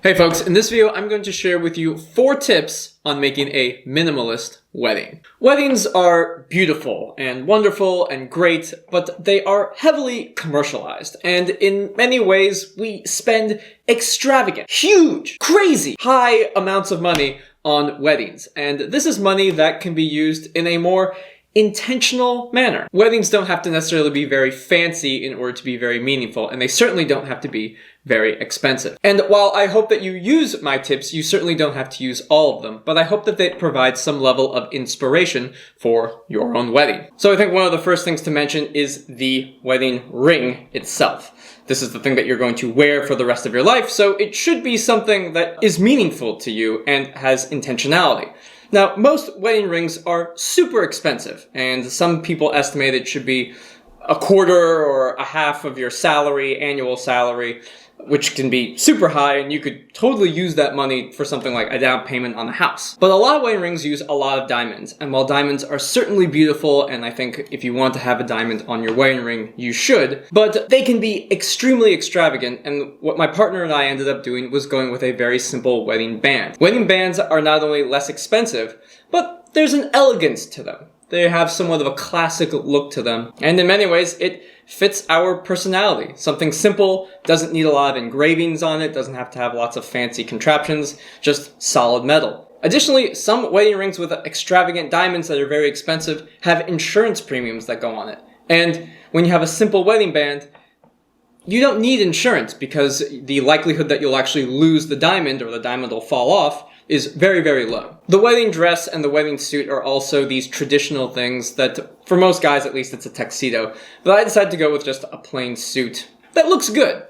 Hey folks, in this video I'm going to share with you 4 tips on making a minimalist wedding. Weddings are beautiful and wonderful and great, but they are heavily commercialized. And in many ways, we spend extravagant, huge, crazy, high amounts of money on weddings. And this is money that can be used in a more intentional manner. Weddings don't have to necessarily be very fancy in order to be very meaningful, and they certainly don't have to be very expensive. And while I hope that you use my tips, you certainly don't have to use all of them, but I hope that they provide some level of inspiration for your own wedding. So I think one of the first things to mention is the wedding ring itself. This is the thing that you're going to wear for the rest of your life, so it should be something that is meaningful to you and has intentionality. Now, most wedding rings are super expensive, and some people estimate it should be a quarter or a half of your salary, annual salary, which can be super high, and you could totally use that money for something like a down payment on a house. But a lot of wedding rings use a lot of diamonds, and while diamonds are certainly beautiful, and I think if you want to have a diamond on your wedding ring, you should, but they can be extremely extravagant, and what my partner and I ended up doing was going with a very simple wedding band. Wedding bands are not only less expensive, but there's an elegance to them. They have somewhat of a classic look to them, and in many ways, it fits our personality. Something simple, doesn't need a lot of engravings on it, doesn't have to have lots of fancy contraptions, just solid metal. Additionally, some wedding rings with extravagant diamonds that are very expensive have insurance premiums that go on it. And when you have a simple wedding band, you don't need insurance because the likelihood that you'll actually lose the diamond or the diamond will fall off is very, very low. The wedding dress and the wedding suit are also these traditional things that, for most guys at least, it's a tuxedo. But I decided to go with just a plain suit that looks good.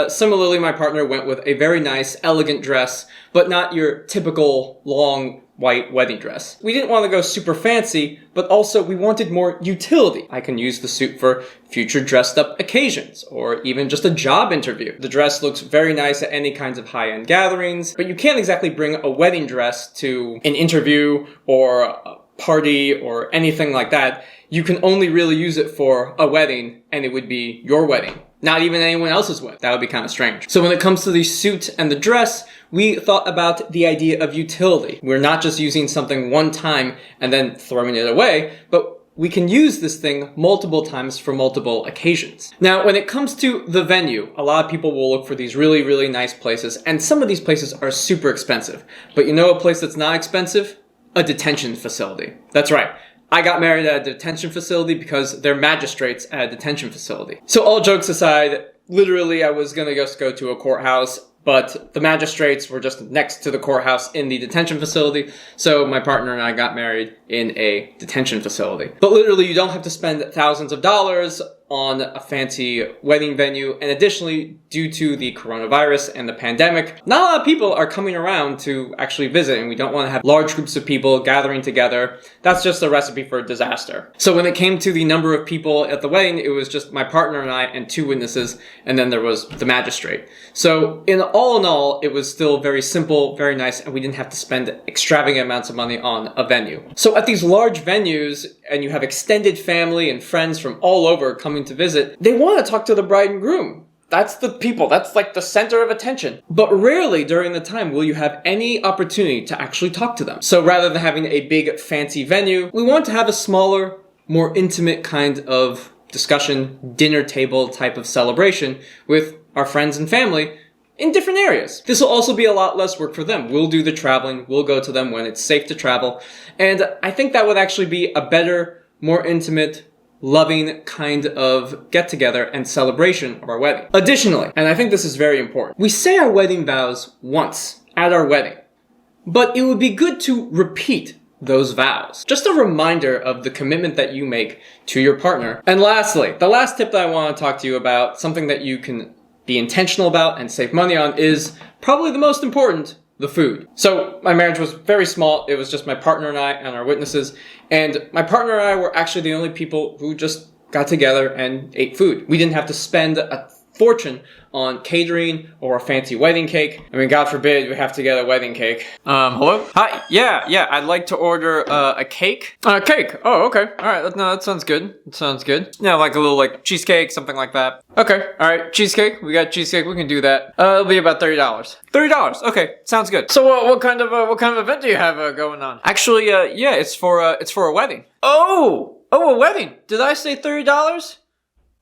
Similarly, my partner went with a very nice, elegant dress, but not your typical long white wedding dress. We didn't want to go super fancy, but also we wanted more utility. I can use the suit for future dressed up occasions, or even just a job interview. The dress looks very nice at any kinds of high-end gatherings, but you can't exactly bring a wedding dress to an interview or a party or anything like that. You can only really use it for a wedding, and it would be your wedding. Not even anyone else's wedding. That would be kind of strange. So when it comes to the suit and the dress, we thought about the idea of utility. We're not just using something one time and then throwing it away, but we can use this thing multiple times for multiple occasions. Now, when it comes to the venue, a lot of people will look for these really, really nice places, and some of these places are super expensive. But you know a place that's not expensive? A detention facility. That's right. I got married at a detention facility because they're magistrates at a detention facility. So all jokes aside, literally I was gonna just go to a courthouse, but the magistrates were just next to the courthouse in the detention facility, so my partner and I got married in a detention facility. But literally you don't have to spend thousands of dollars on a fancy wedding venue, and additionally, due to the coronavirus and the pandemic, not a lot of people are coming around to actually visit, and we don't want to have large groups of people gathering together. That's just a recipe for disaster. So when it came to the number of people at the wedding, it was just my partner and I and 2 witnesses, and then there was the magistrate. So in all, it was still very simple, very nice, and we didn't have to spend extravagant amounts of money on a venue. So at these large venues, and you have extended family and friends from all over coming to visit, they want to talk to the bride and groom. That's the people. That's like the center of attention. But rarely during the time will you have any opportunity to actually talk to them. So rather than having a big fancy venue, we want to have a smaller, more intimate kind of discussion, dinner table type of celebration with our friends and family in different areas. This will also be a lot less work for them. We'll do the traveling. We'll go to them when it's safe to travel. And I think that would actually be a better, more intimate, loving kind of get-together and celebration of our wedding. Additionally, and I think this is very important, we say our wedding vows once at our wedding, but it would be good to repeat those vows. Just a reminder of the commitment that you make to your partner. And lastly, the last tip that I want to talk to you about, something that you can be intentional about and save money on, is probably the most important: the food. So my marriage was very small. It was just my partner and I and our witnesses. And my partner and I were actually the only people who just got together and ate food. We didn't have to spend fortune on catering or a fancy wedding cake. I mean, God forbid we have to get a wedding cake. Hello? Hi, yeah, I'd like to order a cake. Cake, oh, okay, all right, no, that sounds good, Yeah, like a little, like, cheesecake, something like that. Okay, all right, cheesecake, we got cheesecake, we can do that. It'll be about $30. $30, okay, sounds good. So, what kind of event do you have going on? Actually, yeah, it's for a wedding. Oh, a wedding, did I say $30?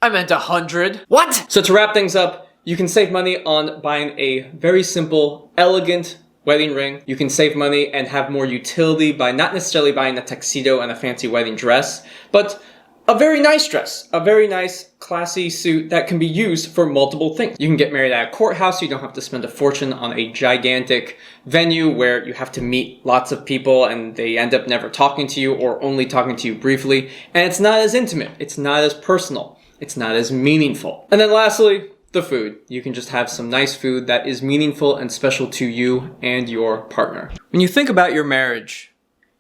I meant 100. What? So to wrap things up, you can save money on buying a very simple, elegant wedding ring. You can save money and have more utility by not necessarily buying a tuxedo and a fancy wedding dress, but a very nice dress, a very nice, classy suit that can be used for multiple things. You can get married at a courthouse, so you don't have to spend a fortune on a gigantic venue where you have to meet lots of people and they end up never talking to you or only talking to you briefly. And it's not as intimate, it's not as personal. It's not as meaningful. And then lastly, the food. You can just have some nice food that is meaningful and special to you and your partner. When you think about your marriage,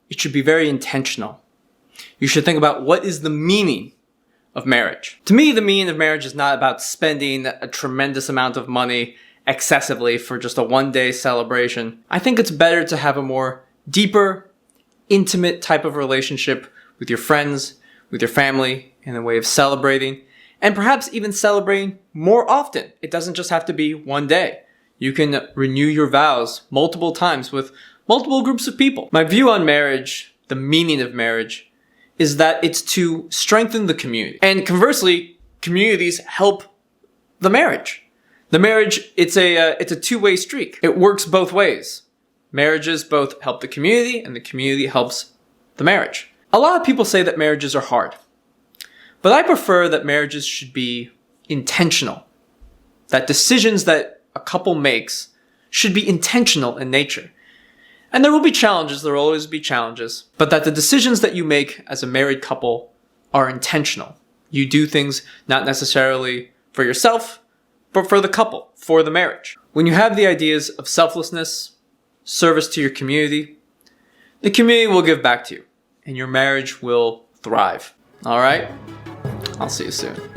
it should be very intentional. You should think about what is the meaning of marriage. To me, the meaning of marriage is not about spending a tremendous amount of money excessively for just a one-day celebration. I think it's better to have a more deeper, intimate type of relationship with your friends, with your family, in a way of celebrating. And perhaps even celebrating more often. It doesn't just have to be one day. You can renew your vows multiple times with multiple groups of people. My view on marriage, the meaning of marriage, is that it's to strengthen the community. And conversely, communities help the marriage. The marriage, it's a two-way streak. It works both ways. Marriages both help the community and the community helps the marriage. A lot of people say that marriages are hard. But I prefer that marriages should be intentional. That decisions that a couple makes should be intentional in nature. And there will be challenges, there will always be challenges, but that the decisions that you make as a married couple are intentional. You do things not necessarily for yourself, but for the couple, for the marriage. When you have the ideas of selflessness, service to your community, the community will give back to you, and your marriage will thrive. All right? I'll see you soon.